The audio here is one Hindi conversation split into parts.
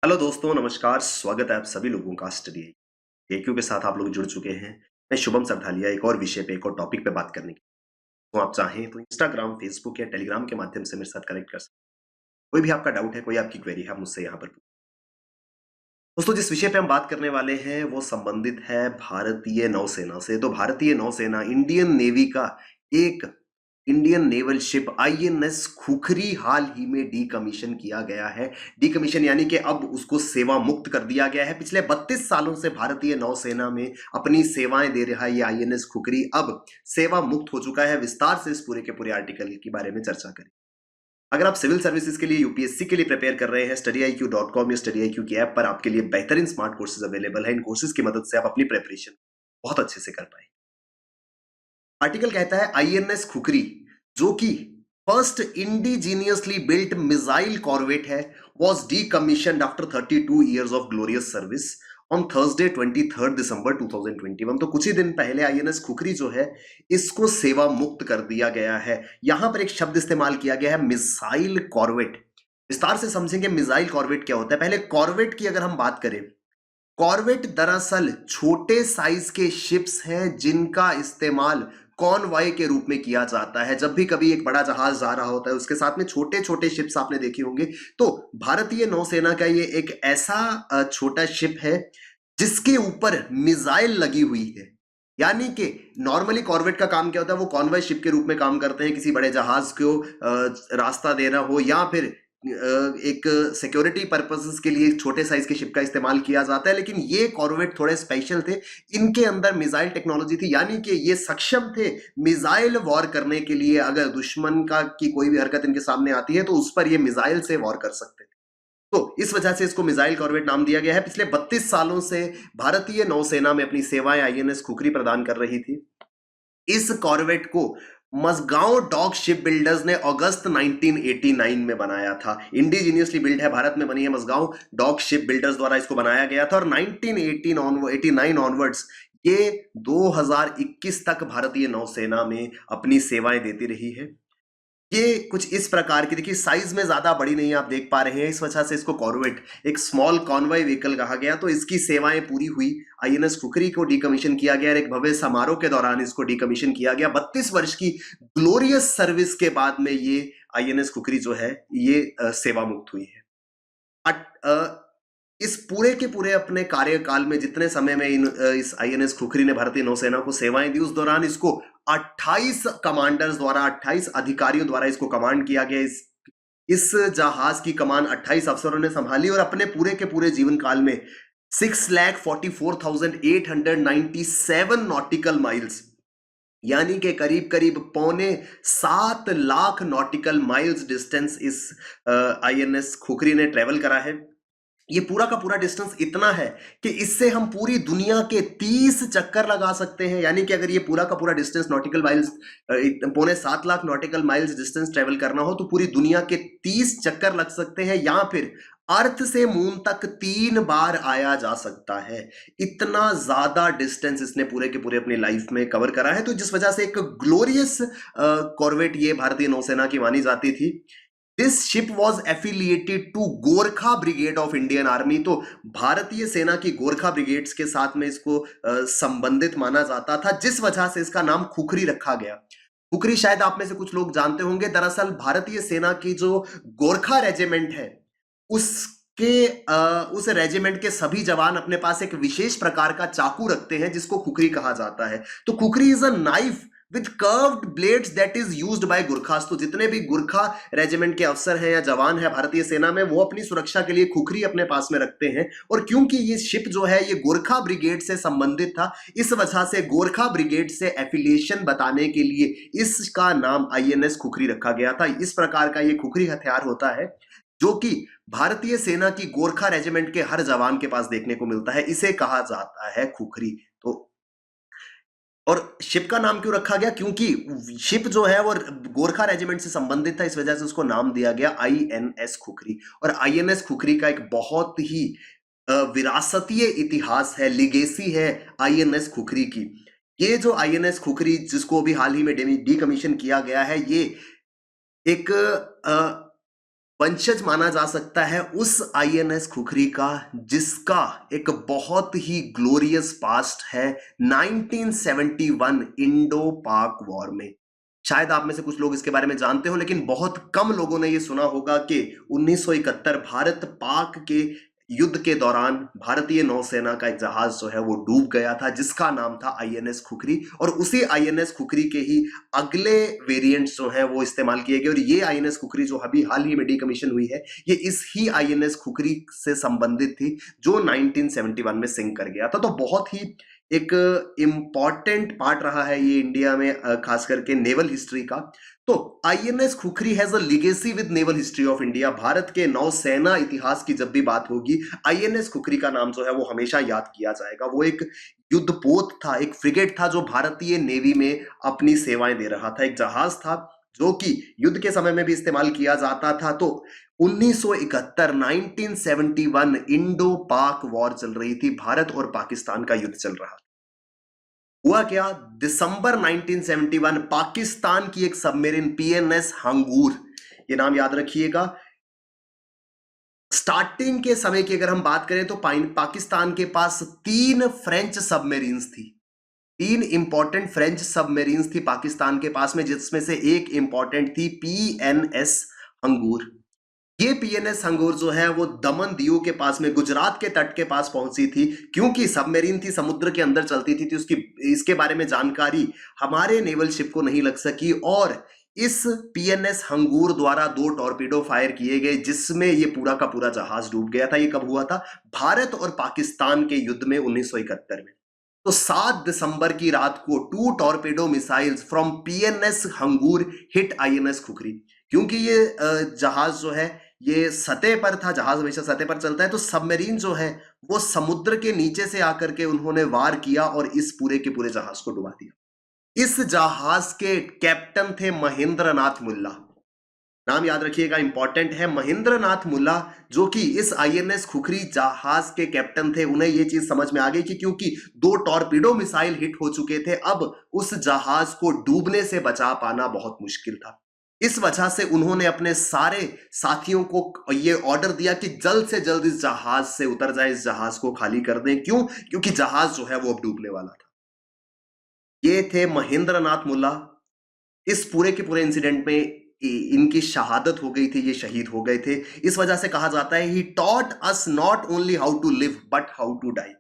हेलो दोस्तों, नमस्कार। स्वागत है आप सभी लोगों का स्टडी एक्यू के साथ। आप लोग जुड़ चुके हैं। मैं शुभम सरधालिया एक और विषय पे, एक और टॉपिक पे बात करने की। तो आप चाहें तो इंस्टाग्राम, फेसबुक या टेलीग्राम के माध्यम से मेरे साथ कनेक्ट कर सकते हैं। कोई भी आपका डाउट है, कोई आपकी क्वेरी है, आप मुझसे यहाँ पर पूछें। दोस्तों, जिस विषय पे हम बात करने वाले हैं वो संबंधित है भारतीय नौसेना से। तो भारतीय नौसेना, इंडियन नेवी का एक Indian naval ship INS khukri हाल ही में डीकमीशन किया गया है। डीकमीशन यानी कि अब उसको सेवा मुक्त कर दिया गया है। पिछले 32 सालों से भारतीय नौसेना में अपनी सेवाएं दे रहा है ये आईएनएस खुखरी अब सेवा मुक्त हो चुका है। विस्तार से इस पूरे के पूरे आर्टिकल के बारे में चर्चा करें। अगर आप सिविल सर्विसेज के लिए, यूपीएससी के लिए प्रिपेयर कर रहे हैं, StudyIQ.com या StudyIQ की ऐप पर आपके लिए बेहतरीन स्मार्ट कोर्सेज अवेलेबल है। इन कोर्सेज की मदद से आप अपनी प्रिपरेशन बहुत अच्छे से कर पाए। आर्टिकल कहता है आईएनएस खुखरी, जो कि first indigenously built missile corvette है, was decommissioned after 32 years of glorious service on Thursday 23 दिसंबर 2021। तो कुछ ही दिन पहले आईएनएस खुखरी जो है इसको सेवा मुक्त कर दिया गया है। यहां पर एक शब्द इस्तेमाल किया गया है, मिसाइल कॉर्वेट। विस्तार से समझेंगे मिसाइल कॉर्वेट क्या होता है। पहले कॉर्वेट की अगर हम बात करें, कॉर्वेट दरअसल छोटे साइज के शिप्स हैं जिनका इस्तेमाल कॉनवॉय के रूप में किया जाता है। जब भी कभी एक बड़ा जहाज जा रहा होता है उसके साथ में छोटे छोटे शिप्स आपने देखे होंगे। तो भारतीय नौसेना का ये एक ऐसा छोटा शिप है जिसके ऊपर मिसाइल लगी हुई है। यानी कि नॉर्मली कॉर्वेट का काम क्या होता है, वो कॉन्वॉय शिप के रूप में काम करते हैं। किसी बड़े जहाज को रास्ता देना हो या फिर एक सिक्योरिटी पर्पसेस के लिए छोटे साइज के शिप का इस्तेमाल किया जाता है। लेकिन ये कॉर्वेट थोड़े स्पेशल थे। इनके अंदर मिसाइल टेक्नोलॉजी थी, यानी कि ये सक्षम थे मिसाइल वॉर करने के लिए। अगर दुश्मन का की कोई भी हरकत इनके सामने आती है तो उस पर ये मिसाइल से वॉर कर सकते थे। तो इस वजह से इसको मिसाइल कॉर्वेट नाम दिया गया है। पिछले 32 सालों से भारतीय नौसेना में अपनी सेवाएं आईएनएस खुखरी प्रदान कर रही थी। इस कॉर्वेट को मजगांव डॉक शिप बिल्डर्स ने अगस्त 1989 में बनाया था। इंडिजीनियसली बिल्ड है, भारत में बनी है। मजगांव डॉक शिप बिल्डर्स द्वारा इसको बनाया गया था और 1989 ऑनवर्ड्स ये 2021 तक भारतीय नौसेना में अपनी सेवाएं देती रही है। ये कुछ इस प्रकार की, देखिए साइज में ज्यादा बड़ी नहीं आप देख पा रहे हैं, इस वजह से इसको कॉर्वेट, एक स्मॉल कॉन्वॉय व्हीकल कहा गया। तो इसकी सेवाएं पूरी हुई। आईएनएस खुखरी को डीकमीशन किया गया और एक भव्य समारोह के दौरान इसको डीकमीशन किया गया। 32 वर्ष की ग्लोरियस सर्विस के बाद में ये आईएनएस खुखरी जो है ये सेवा मुक्त हुई है। इस पूरे के पूरे अपने कार्यकाल में जितने समय में इस आईएनएस खुखरी ने भारतीय नौसेना को सेवाएं दी, उस दौरान इसको 28 कमांडर्स द्वारा, 28 अधिकारियों द्वारा इसको कमांड किया गया। इस जहाज की कमान 28 अफसरों ने संभाली और अपने पूरे के पूरे जीवन काल में 6,44,897 नॉटिकल माइल्स, यानी कि करीब करीब 6.25 लाख नॉटिकल माइल्स डिस्टेंस इस आईएनएस खुखरी ने ट्रेवल करा है। ये पूरा का पूरा डिस्टेंस इतना है कि इससे हम पूरी दुनिया के 30 चक्कर लगा सकते हैं। यानी कि अगर ये पूरा का पूरा distance nautical miles, 6.25 lakh nautical miles distance travel करना हो तो पूरी दुनिया के 30 चक्कर लग सकते हैं, या फिर अर्थ से मून तक 3 बार आया जा सकता है। इतना ज्यादा डिस्टेंस इसने पूरे के पूरे अपनी लाइफ में कवर करा है। तो जिस वजह से एक ग्लोरियस कॉर्वेट ये भारतीय नौसेना की मानी जाती थी। This ship was affiliated to Gorkha brigade of Indian Army. तो भारतीय सेना की गोरखा ब्रिगेड्स के साथ में इसको संबंधित माना जाता था, जिस वजह से इसका नाम खुखरी रखा गया। खुखरी शायद आप में से कुछ लोग जानते होंगे। दरअसल भारतीय सेना की जो गोरखा रेजिमेंट है उस रेजिमेंट के सभी जवान अपने पास एक विशेष प्रकार का चाकू रखते हैं जिसको खुखरी कहा जाता है। तो khukri is a knife with curved blades that is used by Gurkhas. तो जितने भी गुरखा रेजिमेंट के अफसर हैं या जवान हैं भारतीय सेना में, वो अपनी सुरक्षा के लिए खुखरी अपने पास में रखते हैं। और क्योंकि ये शिप जो है ये गोरखा ब्रिगेड से संबंधित था, इस वजह से गोरखा ब्रिगेड से एफिलिएशन बताने के लिए इसका नाम आईएनएस खुखरी रखा गया था। इस प्रकार का ये खुखरी हथियार होता है जो कि भारतीय सेना की गोरखा रेजिमेंट के हर जवान के पास देखने को मिलता है। इसे कहा जाता है खुखरी। तो और शिप का नाम क्यों रखा गया? क्योंकि शिप जो है वो गोरखा रेजिमेंट से संबंधित था, इस वजह से उसको नाम दिया गया आईएनएस खुखरी। और आईएनएस खुखरी का एक बहुत ही विरासतीय इतिहास है, लिगेसी है आईएनएस खुखरी की। ये जो आईएनएस खुखरी जिसको अभी हाल ही में डीकमीशन किया गया है, ये एक वंशज माना जा सकता है उस आईएनएस खुखरी का जिसका एक बहुत ही ग्लोरियस पास्ट है 1971 इंडो पाक वॉर में। शायद आप में से कुछ लोग इसके बारे में जानते हो, लेकिन बहुत कम लोगों ने यह सुना होगा कि 1971 भारत पाक के युद्ध के दौरान भारतीय नौसेना का एक जहाज जो है वो डूब गया था, जिसका नाम था आईएनएस खुखरी। और उसी आईएनएस खुखरी के ही अगले वेरिएंट्स जो है वो इस्तेमाल किए गए। और ये आईएनएस खुखरी जो अभी हाल ही में डीकमीशन हुई है, ये इस ही आईएनएस खुखरी से संबंधित थी जो 1971 में सिंक कर गया था। तो बहुत ही एक इम्पॉर्टेंट पार्ट रहा है ये इंडिया में, खास करके नेवल हिस्ट्री का। तो INS Khukri has a legacy with naval history of India. Bharat के नौसेना इतिहास की जब भी बात होगी, आईएनएस खुखरी का नाम जो है वो हमेशा याद किया जाएगा। वो एक युद्धपोत था, एक फ्रिगेट था जो भारतीय नेवी में अपनी सेवाएं दे रहा था, एक जहाज था जो कि युद्ध के समय में भी इस्तेमाल किया जाता था। तो 1971 1971 इंडो पाक वॉर चल रही थी, भारत और पाकिस्तान का युद्ध चल रहा। हुआ क्या, दिसंबर 1971 पाकिस्तान की एक सबमरीन पीएनएस हंगूर, ये नाम याद रखिएगा। स्टार्टिंग के समय की अगर हम बात करें तो पाकिस्तान के पास 3 फ्रेंच सबमरीन्स थी, 3 इंपॉर्टेंट फ्रेंच सबमरीन्स थी पाकिस्तान के पास में, जिसमें से एक इंपॉर्टेंट थी पीएनएस हंगूर। ये पीएनएस हंगूर जो है वो दमन दीव के पास में गुजरात के तट के पास पहुंची थी। क्योंकि सबमरीन थी, समुद्र के अंदर चलती थी, तो उसकी इसके बारे में जानकारी हमारे नेवल शिप को नहीं लग सकी। और इस पीएनएस हंगूर द्वारा 2 टॉर्पीडो फायर किए गए, जिसमें ये पूरा का पूरा जहाज डूब गया था। ये कब हुआ था, भारत और पाकिस्तान के युद्ध में 1971 में। तो 7 दिसंबर की रात को 2 torpedo missiles from PNS Hangor hit INS Khukri. क्योंकि ये जहाज जो है ये सतह पर था, जहाज हमेशा सतह पर चलता है, तो सबमरीन जो है वो समुद्र के नीचे से आकर के उन्होंने वार किया और इस पूरे के पूरे जहाज को डुबा दिया। इस जहाज के कैप्टन थे महेंद्र नाथ मुल्ला। नाम याद रखिएगा, इंपॉर्टेंट है, महेंद्र नाथ मुल्ला, जो कि इस आईएनएस खुखरी जहाज के कैप्टन थे। उन्हें यह चीज समझ में आ गई कि क्योंकि 2 टॉर्पीडो मिसाइल हिट हो चुके थे, अब उस जहाज को डूबने से बचा पाना बहुत मुश्किल था। इस वजह से उन्होंने अपने सारे साथियों को यह ऑर्डर दिया कि जल्द से जल्द इस जहाज से उतर जाए, इस जहाज को खाली कर दें। क्यों, क्योंकि जहाज जो है वो अब डूबने वाला था। ये थे महेंद्र नाथ मुल्ला। इस पूरे के पूरे इंसिडेंट में इनकी शहादत हो गई थी, ये शहीद हो गए थे। इस वजह से कहा जाता है he taught us not only how to live but how to die.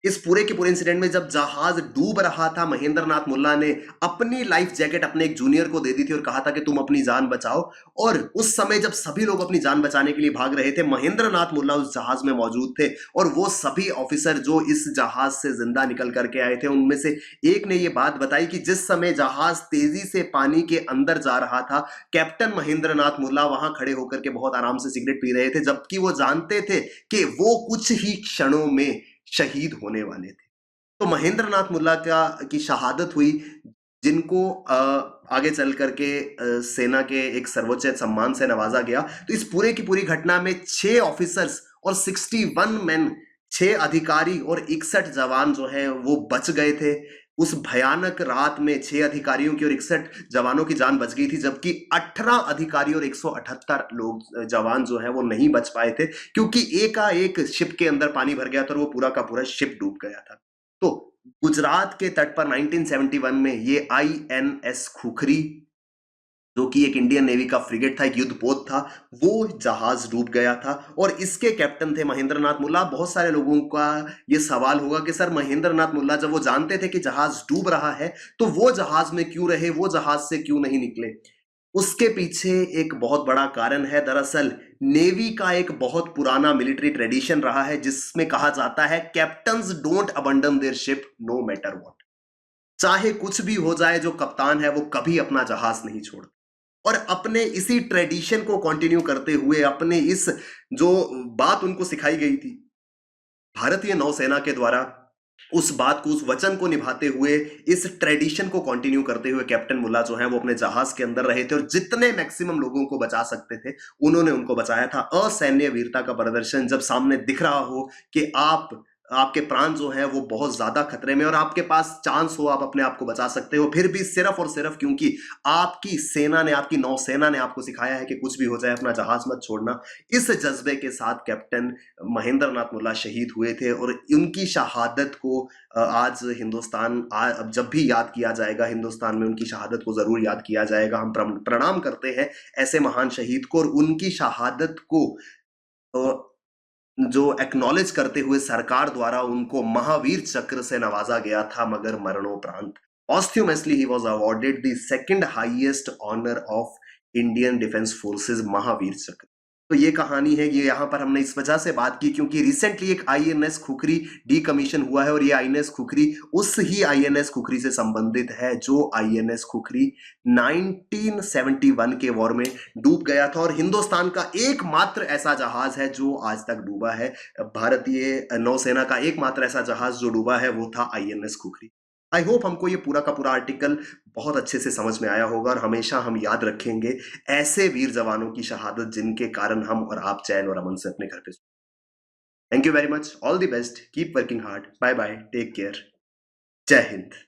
इस पूरे के पूरे इंसिडेंट में जब जहाज डूब रहा था, महेंद्र नाथ मुल्ला ने अपनी लाइफ जैकेट अपने एक जूनियर को दे दी थी और कहा था कि तुम अपनी जान बचाओ। और उस समय जब सभी लोग अपनी जान बचाने के लिए भाग रहे थे, महेंद्र नाथ मुल्ला उस जहाज में मौजूद थे। और वो सभी ऑफिसर जो इस जहाज से जिंदा निकल करके आए थे, उनमें से एक ने ये बात बताई कि जिस समय जहाज तेजी से पानी के अंदर जा रहा था, कैप्टन महेंद्र नाथ मुल्ला वहां खड़े होकर के बहुत आराम से सिगरेट पी रहे थे, जबकि वो जानते थे कि वो कुछ ही क्षणों में शहीद होने वाले थे। तो महेंद्र नाथ मुल्ला की शहादत हुई, जिनको आगे चल करके सेना के एक सर्वोच्च सम्मान से नवाजा गया। तो इस पूरे की पूरी घटना में 6 ऑफिसर्स और 61 मैन, 6 अधिकारी और 61 जवान जो है वो बच गए थे। उस भयानक रात में 6 अधिकारियों की और 61 जवानों की जान बच गई थी, जबकि 18 अधिकारी और 178 लोग जवान जो है वो नहीं बच पाए थे, क्योंकि एकाएक शिप के अंदर पानी भर गया था और वो पूरा का पूरा शिप डूब गया था। तो गुजरात के तट पर 1971 में ये आईएनएस खुखरी, जो कि एक इंडियन नेवी का फ्रिगेट था, एक युद्धपोत था, वो जहाज डूब गया था। और इसके कैप्टन थे महेंद्र नाथ मुल्ला। बहुत सारे लोगों का ये सवाल होगा कि सर, महेंद्र नाथ मुल्ला जब वो जानते थे कि जहाज डूब रहा है, तो वो जहाज में क्यों रहे, वो जहाज से क्यों नहीं निकले? उसके पीछे एक बहुत बड़ा कारण है। दरअसल नेवी का एक बहुत पुराना मिलिट्री ट्रेडिशन रहा है, जिसमें कहा जाता है captains don't abandon their ship no matter what. चाहे कुछ भी हो जाए, जो कप्तान है वो कभी अपना जहाज नहीं छोड़ता। और अपने इसी ट्रेडिशन को कंटिन्यू करते हुए, अपने इस जो बात उनको सिखाई गई थी भारतीय नौसेना के द्वारा, उस बात को, उस वचन को निभाते हुए, इस ट्रेडिशन को कंटिन्यू करते हुए कैप्टन मुल्ला जो है वो अपने जहाज के अंदर रहे थे और जितने मैक्सिमम लोगों को बचा सकते थे उन्होंने उनको बचाया था। असैन्य वीरता का प्रदर्शन, जब सामने दिख रहा हो कि आप आपके प्राण जो हैं वो बहुत ज़्यादा खतरे में और आपके पास चांस हो आप अपने आप को बचा सकते हो, फिर भी सिर्फ़ और सिर्फ़ क्योंकि आपकी सेना ने, आपकी नौसेना ने आपको सिखाया है कि कुछ भी हो जाए अपना जहाज़ मत छोड़ना। इस जज़्बे के साथ कैप्टन महेंद्र नाथ मुल्ला शहीद हुए थे और उनकी शहादत को आज हिंदुस्तान अब जब भी याद किया जाएगा, हिंदुस्तान में उनकी शहादत को ज़रूर याद किया जाएगा। हम प्रणाम करते हैं ऐसे महान शहीद को और उनकी शहादत को अ, जो एक्नॉलेज करते हुए सरकार द्वारा उनको महावीर चक्र से नवाजा गया था मगर मरणोपरांत posthumously he was awarded the second highest honor of Indian defence forces Mahavir चक्र। तो ये कहानी है, ये यहाँ पर हमने इस वजह से बात की क्योंकि रिसेंटली एक आईएनएस खुखरी डीकमीशन हुआ है और ये आईएनएस खुखरी उस ही आईएनएस खुखरी से संबंधित है जो आईएनएस खुखरी 1971 के वॉर में डूब गया था और हिंदुस्तान का एकमात्र ऐसा जहाज है जो आज तक डूबा है। भारतीय नौसेना का एकमात्र ऐसा जहाज जो डूबा है वो था आईएनएस खुखरी। आई होप हमको ये पूरा का पूरा आर्टिकल बहुत अच्छे से समझ में आया होगा और हमेशा हम याद रखेंगे ऐसे वीर जवानों की शहादत जिनके कारण हम और आप चैन और अमन से अपने घर पे। Thank you very much, all the best, keep working hard, bye bye, take care, Jai Hind.